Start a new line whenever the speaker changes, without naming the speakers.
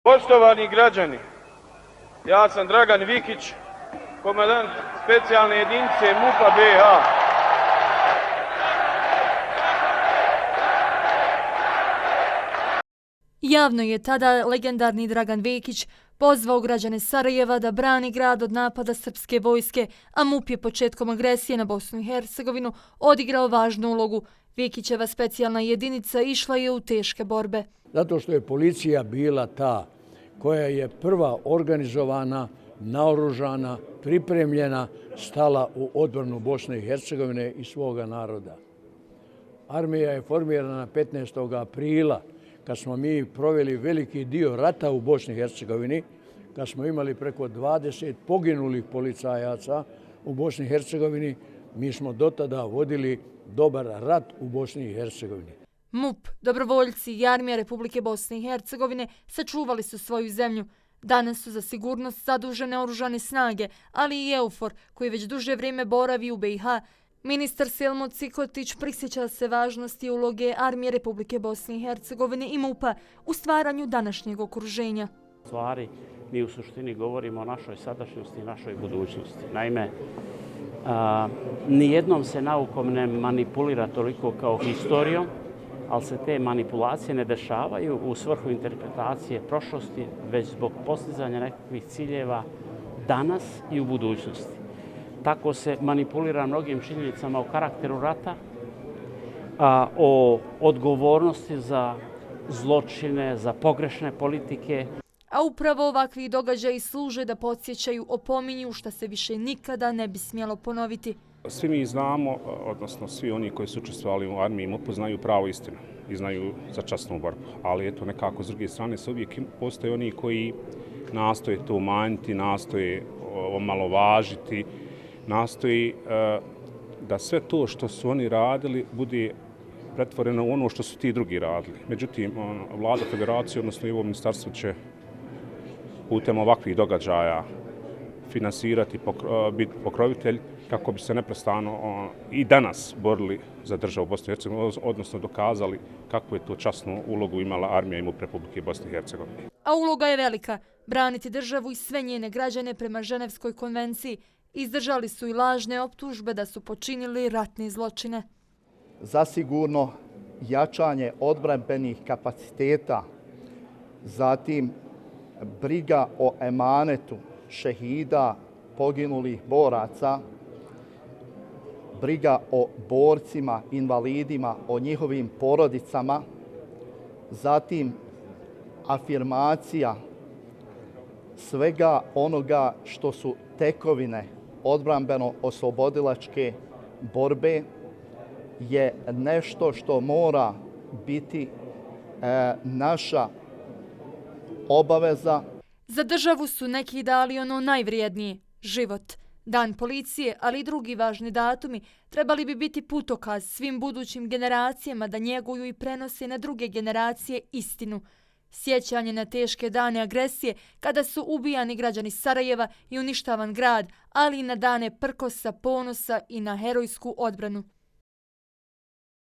Poštovani građani, ja sam Dragan Vikić, komandant specijalne jedinice MUP-a BiH.
Javno je tada legendarni Dragan Vikić pozvao građane Sarajeva da brani grad od napada srpske vojske, a MUP je početkom agresije na Bosnu i Hercegovinu odigrao važnu ulogu. Vikićeva specijalna jedinica išla je u teške borbe.
Zato što je policija bila ta koja je prva organizovana, naoružana, pripremljena, stala u odbranu Bosne i Hercegovine i svoga naroda. Armija je formirana 15. aprila, kad smo mi proveli veliki dio rata u Bosni i Hercegovini, kad smo imali preko 20 poginulih policajaca u Bosni i Hercegovini, mi smo do tada vodili dobar rat u Bosni i Hercegovini.
MUP, dobrovoljci i armija Republike Bosne i Hercegovine sačuvali su svoju zemlju. Danas su za sigurnost zadužene oružane snage, ali i EUFOR, koji već duže vrijeme boravi u BiH. Ministar Selmo Cikotić prisjeća se važnosti uloge armije Republike Bosne i Hercegovine i MUP-a u stvaranju današnjeg okruženja.
Stvari, mi u suštini govorimo o našoj sadašnjosti i našoj budućnosti. Naime, nijednom se naukom ne manipulira toliko kao historijom, ali se te manipulacije ne dešavaju u svrhu interpretacije prošlosti, već zbog postizanja nekakvih ciljeva danas i u budućnosti. Tako se manipulira mnogim činjenicama o karakteru rata, o odgovornosti za zločine, za pogrešne politike.
A upravo ovakvi događaji služe da podsjećaju, opominju šta se više nikada ne bi smjelo ponoviti.
Svi mi znamo, odnosno svi oni koji su učestvovali u armiji MUP znaju pravu istinu i znaju za časnu borbu. Ali eto, nekako s druge strane se uvijek postoje oni koji nastoje to umanjiti, nastoje omalovažiti, nastoji da sve to što su oni radili bude pretvoreno u ono što su ti drugi radili. Međutim, Vlada Federacije, odnosno i ovo ministarstvo će putem ovakvih događaja finansirati, biti pokrovitelj kako bi se neprestano i danas borili za državu Bosne i Hercegovine, odnosno dokazali kakvu je to časnu ulogu imala armija i MUP Republike Bosne i Hercegovine.
A uloga je velika. Braniti državu i sve njene građane prema Ženevskoj konvenciji. Izdržali su i lažne optužbe da su počinili ratne zločine.
Zasigurno jačanje odbrambenih kapaciteta, zatim briga o emanetu šehida, poginulih boraca, briga o borcima, invalidima, o njihovim porodicama, zatim afirmacija svega onoga što su tekovine odbrambeno-oslobodilačke borbe je nešto što mora biti naša obaveza.
Za državu su neki dali ono najvrijednije, život. Dan policije, ali i drugi važni datumi trebali bi biti putokaz svim budućim generacijama da njeguju i prenose na druge generacije istinu. Sjećanje na teške dane agresije kada su ubijani građani Sarajeva i uništavan grad, ali i na dane prkosa, ponosa i na herojsku odbranu.